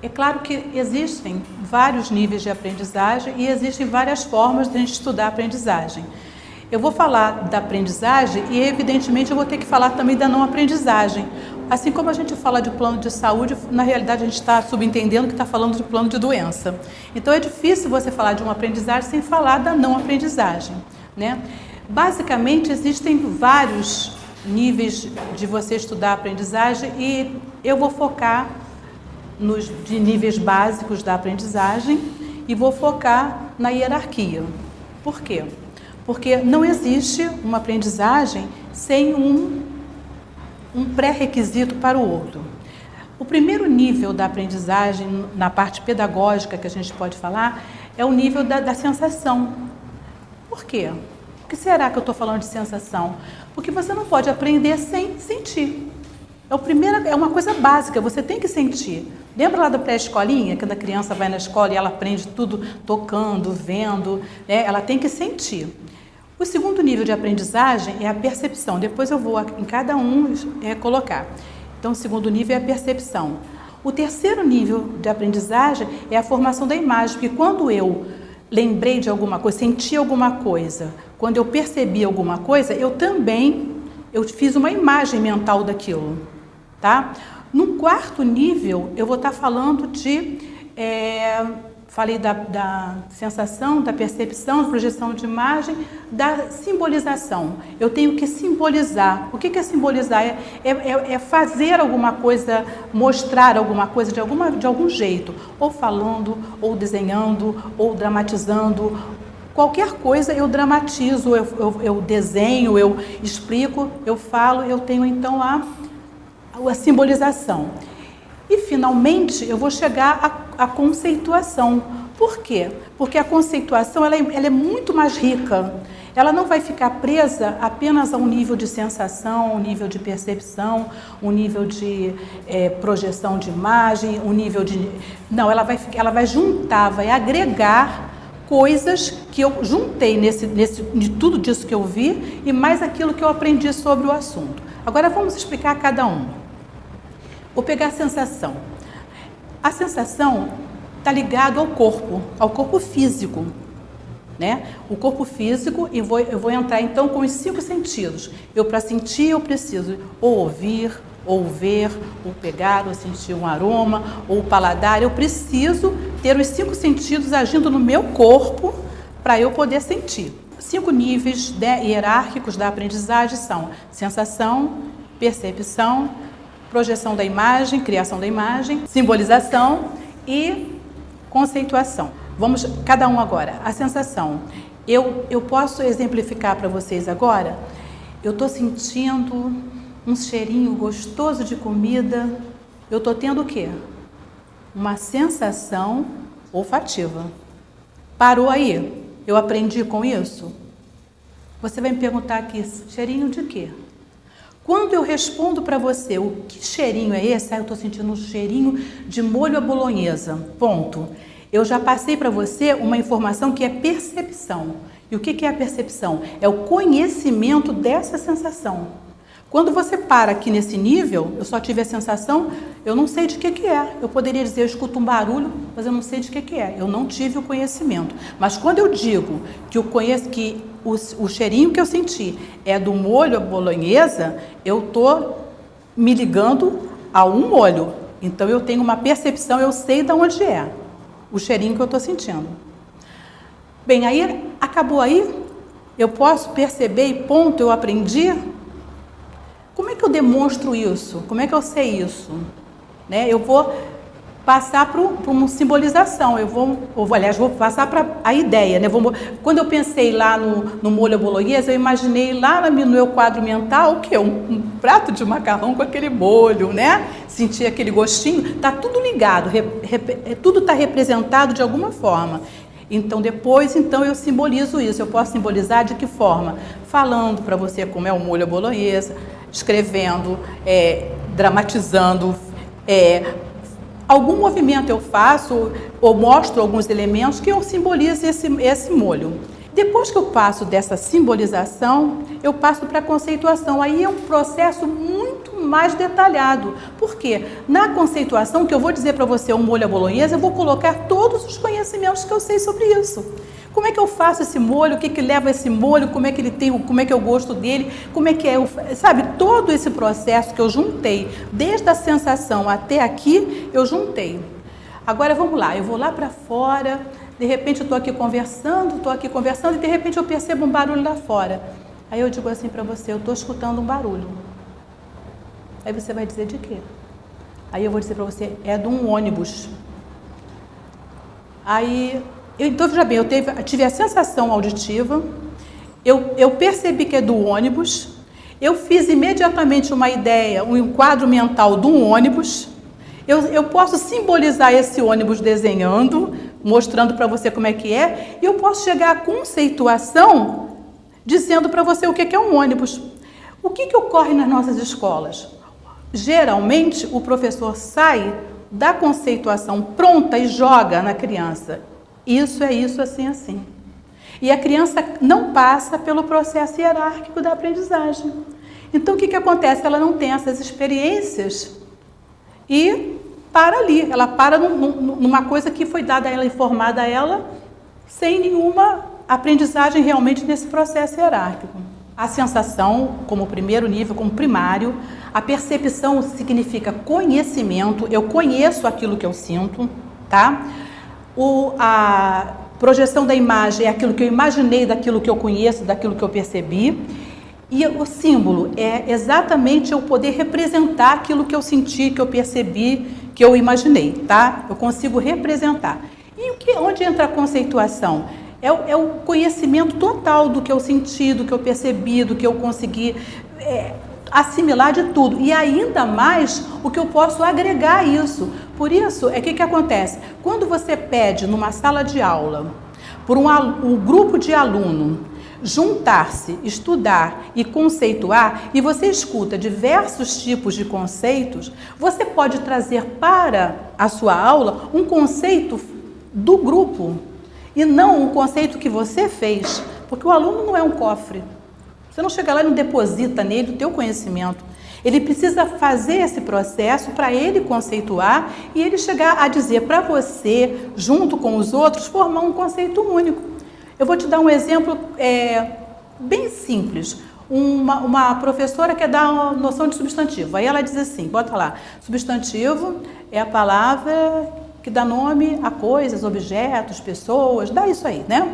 É claro que existem vários níveis de aprendizagem e existem várias formas de a gente estudar a aprendizagem. Eu vou falar da aprendizagem e, evidentemente, eu vou ter que falar também da não aprendizagem. Assim como a gente fala de plano de saúde, na realidade a gente está subentendendo que está falando de plano de doença. Então é difícil você falar de uma aprendizagem sem falar da não aprendizagem, né? Basicamente existem vários níveis de você estudar a aprendizagem e eu vou focar de níveis básicos da aprendizagem e vou focar na hierarquia. Por quê? Porque não existe uma aprendizagem sem um pré-requisito para o outro. O primeiro nível da aprendizagem, na parte pedagógica que a gente pode falar, é o nível da sensação. Por quê? Por que será que eu estou falando de sensação? Porque você não pode aprender sem sentir. É uma coisa básica, você tem que sentir. Lembra lá da pré-escolinha, quando a criança vai na escola e ela aprende tudo tocando, vendo, né? Ela tem que sentir. O segundo nível de aprendizagem é a percepção. Depois eu vou em cada um colocar. Então, o segundo nível é a percepção. O terceiro nível de aprendizagem é a formação da imagem, porque quando eu lembrei de alguma coisa, senti alguma coisa, quando eu percebi alguma coisa, eu fiz uma imagem mental daquilo, tá? No quarto nível, eu vou estar falando falei da sensação, da percepção, da projeção de imagem, da simbolização. Eu tenho que simbolizar. O que é simbolizar? É fazer alguma coisa, mostrar alguma coisa de algum jeito. Ou falando, ou desenhando, ou dramatizando. Qualquer coisa eu dramatizo, eu desenho, eu explico, eu falo, eu tenho então a simbolização. E, finalmente, eu vou chegar à conceituação. Por quê? Porque a conceituação ela é muito mais rica. Ela não vai ficar presa apenas a um nível de sensação, um nível de percepção, um nível de projeção de imagem, um nível de... Não, ela vai juntar, vai agregar coisas que eu juntei de tudo disso que eu vi e mais aquilo que eu aprendi sobre o assunto. Agora, vamos explicar cada um. Vou pegar a sensação. A sensação está ligada ao corpo físico, né? O corpo físico, e eu vou entrar então com os 5 sentidos. Para sentir, eu preciso ou ouvir, ou ver, ou pegar, ou sentir um aroma, ou o paladar. Eu preciso ter os 5 sentidos agindo no meu corpo para eu poder sentir. 5 níveis hierárquicos da aprendizagem são sensação, percepção, projeção da imagem, criação da imagem, simbolização e conceituação. Vamos, cada um agora. A sensação. Eu posso exemplificar para vocês agora? Eu estou sentindo um cheirinho gostoso de comida. Eu estou tendo o quê? Uma sensação olfativa. Parou aí? Eu aprendi com isso? Você vai me perguntar aqui, cheirinho de quê? Quando eu respondo para você, o que cheirinho é esse? Eu estou sentindo um cheirinho de molho à bolonhesa. Ponto. Eu já passei para você uma informação que é percepção. E o que é a percepção? É o conhecimento dessa sensação. Quando você para aqui nesse nível, eu só tive a sensação, eu não sei de que é. Eu poderia dizer, eu escuto um barulho, mas eu não sei de que é. Eu não tive o conhecimento. Mas quando eu digo que o cheirinho que eu senti é do molho à bolonhesa, eu estou me ligando a um molho. Então eu tenho uma percepção, eu sei de onde é o cheirinho que eu estou sentindo. Bem, aí acabou aí? Eu posso perceber e ponto, eu aprendi? Como é que eu demonstro isso? Como é que eu sei isso? Né? Eu vou passar para uma simbolização, vou passar para a ideia. Né? Quando eu pensei lá no molho à bolonhesa, eu imaginei lá no meu quadro mental o quê? Um prato de macarrão com aquele molho, né? Senti aquele gostinho, está tudo ligado, tudo está representado de alguma forma. Então, depois, eu simbolizo isso. Eu posso simbolizar de que forma? Falando para você como é o molho à bolonhesa, escrevendo, dramatizando, algum movimento eu faço ou mostro alguns elementos que eu simbolizo esse molho. Depois que eu passo dessa simbolização, eu passo para a conceituação. Aí é um processo muito mais detalhado. Por quê? Na conceituação, que eu vou dizer para você um molho à bolonhesa, eu vou colocar todos os conhecimentos que eu sei sobre isso. Como é que eu faço esse molho, o que leva esse molho, como é que ele tem, como é que é o gosto dele, como é que é, sabe, todo esse processo que eu juntei, desde a sensação até aqui, eu juntei. Agora vamos lá, eu vou lá para fora, de repente eu estou aqui conversando, e de repente eu percebo um barulho lá fora. Aí eu digo assim para você, eu estou escutando um barulho. Aí você vai dizer de quê? Aí eu vou dizer para você, é de um ônibus. Aí, então veja bem, eu tive a sensação auditiva, eu percebi que é do ônibus, eu fiz imediatamente uma ideia, um enquadro mental de um ônibus. Eu posso simbolizar esse ônibus desenhando, mostrando para você como é que é, e eu posso chegar à conceituação dizendo para você o que é um ônibus. O que ocorre nas nossas escolas? Geralmente, o professor sai da conceituação pronta e joga na criança. Isso é isso, assim, assim. E a criança não passa pelo processo hierárquico da aprendizagem. Então, o que acontece? Ela não tem essas experiências e para ali. Ela para numa coisa que foi dada a ela, informada a ela, sem nenhuma aprendizagem realmente nesse processo hierárquico. A sensação, como primeiro nível, como primário, a percepção significa conhecimento, eu conheço aquilo que eu sinto, tá? A projeção da imagem é aquilo que eu imaginei daquilo que eu conheço, daquilo que eu percebi. E o símbolo é exatamente eu poder representar aquilo que eu senti, que eu percebi, que eu imaginei, tá? Eu consigo representar. E onde entra a conceituação? É o conhecimento total do que eu senti, do que eu percebi, do que eu consegui assimilar de tudo. E ainda mais o que eu posso agregar a isso. Por isso, que acontece? Quando você pede numa sala de aula, por um grupo de aluno, juntar-se, estudar e conceituar, e você escuta diversos tipos de conceitos, você pode trazer para a sua aula um conceito do grupo. E não um conceito que você fez, porque o aluno não é um cofre. Você não chega lá e não deposita nele o teu conhecimento. Ele precisa fazer esse processo para ele conceituar e ele chegar a dizer para você, junto com os outros, formar um conceito único. Eu vou te dar um exemplo bem simples. Uma professora quer dar uma noção de substantivo. Aí ela diz assim, bota lá, substantivo é a palavra que dá nome a coisas, objetos, pessoas, dá isso aí, né?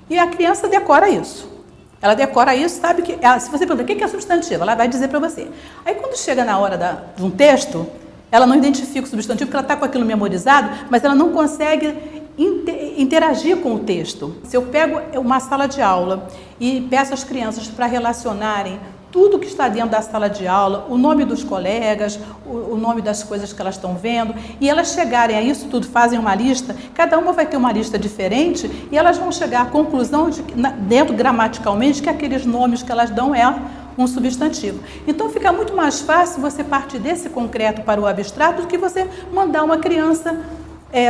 E a criança decora isso. Ela decora isso, sabe que... se você perguntar o que é substantivo, ela vai dizer para você. Aí quando chega na hora de um texto, ela não identifica o substantivo, porque ela está com aquilo memorizado, mas ela não consegue interagir com o texto. Se eu pego uma sala de aula e peço às crianças para relacionarem tudo que está dentro da sala de aula, o nome dos colegas, o nome das coisas que elas estão vendo, e elas chegarem a isso tudo, fazem uma lista, cada uma vai ter uma lista diferente, e elas vão chegar à conclusão, dentro gramaticalmente, que aqueles nomes que elas dão é um substantivo. Então fica muito mais fácil você partir desse concreto para o abstrato do que você mandar uma criança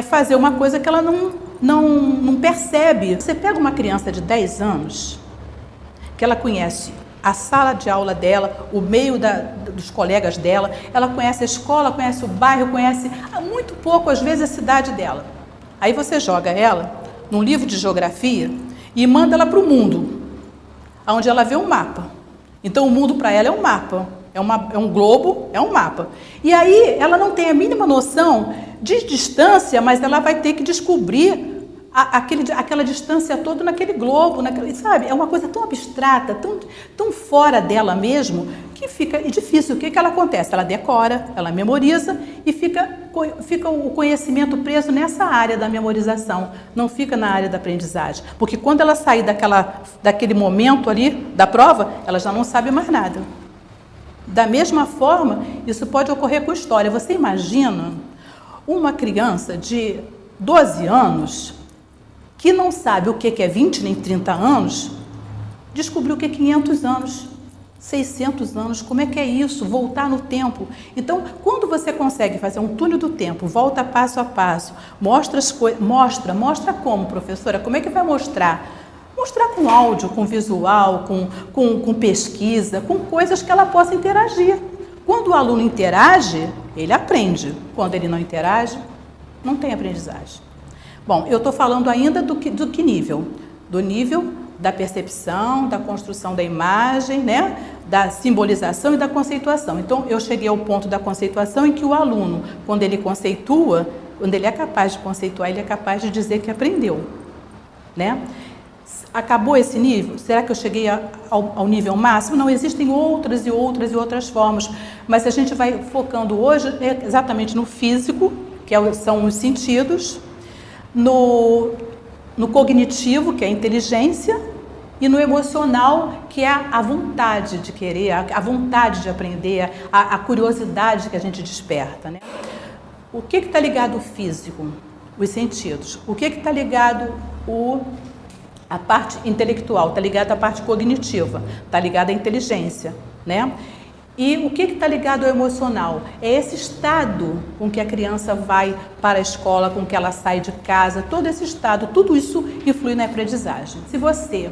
fazer uma coisa que ela não percebe. Você pega uma criança de 10 anos, que ela conhece a sala de aula dela, o meio dos colegas dela, ela conhece a escola, conhece o bairro, conhece muito pouco, às vezes, a cidade dela. Aí você joga ela num livro de geografia e manda ela para o mundo, onde ela vê um mapa. Então, o mundo para ela é um mapa, é um globo, é um mapa. E aí, ela não tem a mínima noção de distância, mas ela vai ter que descobrir aquela distância toda naquele globo, sabe? É uma coisa tão abstrata, tão fora dela mesmo, que fica difícil. O que ela acontece? Ela decora, ela memoriza e fica o conhecimento preso nessa área da memorização, não fica na área da aprendizagem. Porque quando ela sair daquele momento ali da prova, ela já não sabe mais nada. Da mesma forma, isso pode ocorrer com história. Você imagina uma criança de 12 anos que não sabe o que é 20 nem 30 anos, descobriu o que é 500 anos, 600 anos, como é que é isso? Voltar no tempo. Então, quando você consegue fazer um túnel do tempo, volta passo a passo, mostra como, professora, como é que vai mostrar? Mostrar com áudio, com visual, com pesquisa, com coisas que ela possa interagir. Quando o aluno interage, ele aprende. Quando ele não interage, não tem aprendizagem. Bom, eu estou falando ainda do que nível? Do nível da percepção, da construção da imagem, né? Da simbolização e da conceituação. Então, eu cheguei ao ponto da conceituação em que o aluno, quando ele conceitua, quando ele é capaz de conceituar, ele é capaz de dizer que aprendeu, né? Acabou esse nível? Será que eu cheguei ao nível máximo? Não, existem outras formas, mas a gente vai focando hoje exatamente no físico, que são os sentidos, no cognitivo, que é a inteligência, e no emocional, que é a vontade de querer, a vontade de aprender, a curiosidade que a gente desperta, né? O que está ligado ao físico? Os sentidos. O que está ligado a parte intelectual? Está ligado à parte cognitiva, está ligado à inteligência, né? E o que está ligado ao emocional? É esse estado com que a criança vai para a escola, com que ela sai de casa, todo esse estado, tudo isso influi na aprendizagem. Se você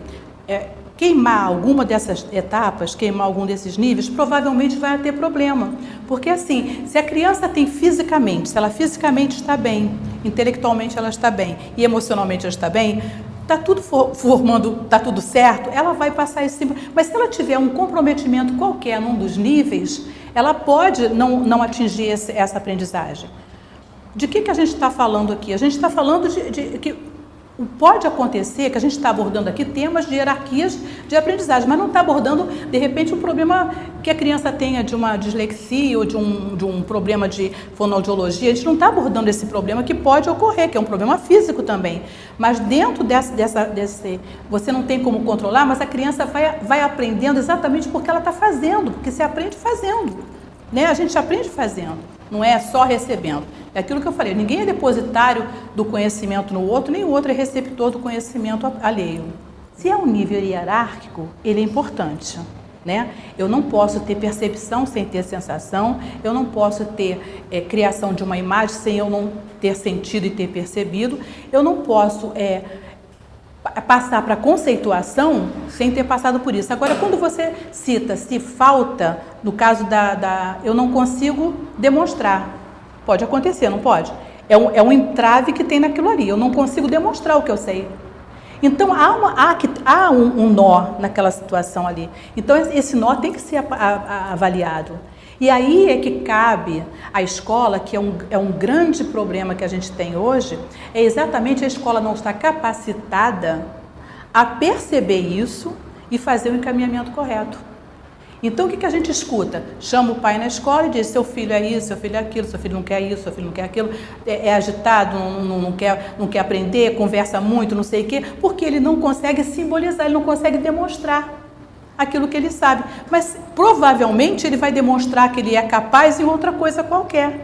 queimar alguma dessas etapas, queimar algum desses níveis, provavelmente vai ter problema. Porque assim, se a criança tem fisicamente, se ela fisicamente está bem, intelectualmente ela está bem e emocionalmente ela está bem, está tudo formando, está tudo certo, ela vai passar esse símbolo. Mas se ela tiver um comprometimento qualquer num dos níveis, ela pode não atingir essa aprendizagem. De que a gente está falando aqui? A gente está falando de que pode acontecer que a gente está abordando aqui temas de hierarquias de aprendizagem, mas não está abordando, de repente, um problema que a criança tenha de uma dislexia ou de um problema de fonoaudiologia. A gente não está abordando esse problema que pode ocorrer, que é um problema físico também. Mas dentro desse você não tem como controlar, mas a criança vai aprendendo exatamente porque ela está fazendo, porque se aprende fazendo, né? A gente aprende fazendo, não é só recebendo. É aquilo que eu falei, ninguém é depositário do conhecimento no outro, nem o outro é receptor do conhecimento alheio. Se é um nível hierárquico, ele é importante, né? Eu não posso ter percepção sem ter sensação, eu não posso ter criação de uma imagem sem eu não ter sentido e ter percebido, eu não posso passar para conceituação sem ter passado por isso. Agora, quando você cita se falta, no caso eu não consigo demonstrar, pode acontecer, não pode? É um entrave que tem naquilo ali. Eu não consigo demonstrar o que eu sei. Então, há um nó naquela situação ali. Então, esse nó tem que ser avaliado. E aí é que cabe a escola, que é um grande problema que a gente tem hoje, é exatamente a escola não estar capacitada a perceber isso e fazer o encaminhamento correto. Então, o que a gente escuta? Chama o pai na escola e diz, seu filho é isso, seu filho é aquilo, seu filho não quer isso, seu filho não quer aquilo, é agitado, não quer aprender, conversa muito, não sei o quê, porque ele não consegue simbolizar, ele não consegue demonstrar aquilo que ele sabe. Mas, provavelmente, ele vai demonstrar que ele é capaz em outra coisa qualquer.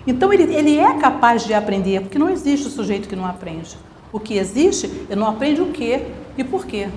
Então, ele é capaz de aprender, porque não existe o sujeito que não aprende. O que existe, ele não aprende o quê e por quê.